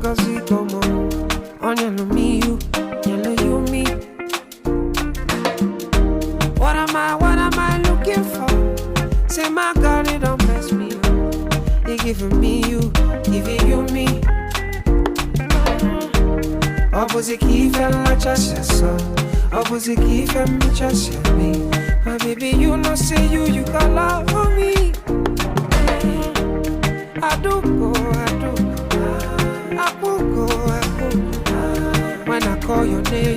così como ognuno you me. What am I looking for? Say my God, it don't mess me up. He giving me you, giving you me. Opposite key fell my chest, so opposite key fell my chest, me. My baby, you know, say you got love for me. I do go. When I call your name,